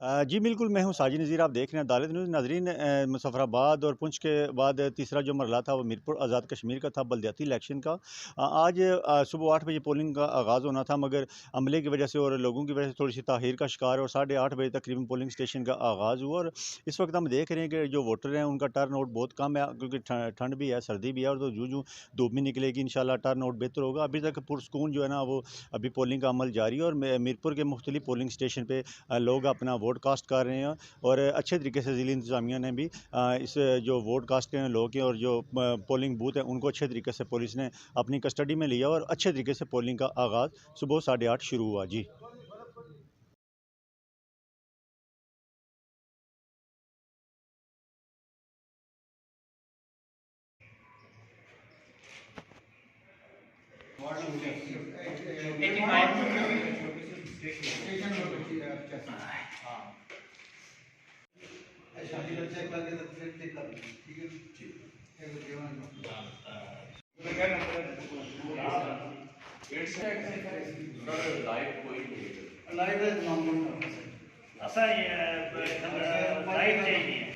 जी बिल्कुल, मैं हूँ साजिद नज़ीर। आप देख रहे हैं अदालत न्यूज़। नाज़रीन, मुज़फ़्फ़राबाद और पुंछ के बाद तीसरा जो मरहला था वो मीरपुर आज़ाद कश्मीर का था, बलदियाती इलेक्शन का। आज सुबह 8 बजे पोलिंग का आगाज़ होना था, मगर अमले की वजह से और लोगों की वजह से थोड़ी सी ताख़ीर का शिकार है और 8:30 बजे तकरीबन पोलिंग स्टेशन का आगाज़ हुआ। और इस वक्त हम देख रहे हैं कि जो वोटर हैं उनका टर्न आउट बहुत कम है, क्योंकि ठंड भी है, सर्दी भी है, और तो जूँ धूप भी निकलेगी इंशाल्लाह टर्न आउट बेहतर होगा। अभी तक पुरसकून जो है ना वो अभी पोलिंग का अमल जारी है, और मीरपुर के मुख्तलिफ पोलिंग स्टेशन पर लोग अपना वोट कास्ट कर रहे हैं। और अच्छे तरीके से ज़िली इंतज़ामिया ने भी इस जो वोट कास्ट के लोग हैं और जो पोलिंग बूथ हैं उनको अच्छे तरीके से पुलिस ने अपनी कस्टडी में लिया, और अच्छे तरीके से पोलिंग का आगाज़ सुबह 8:30 शुरू हुआ। जी। असा लाइट चाहिए।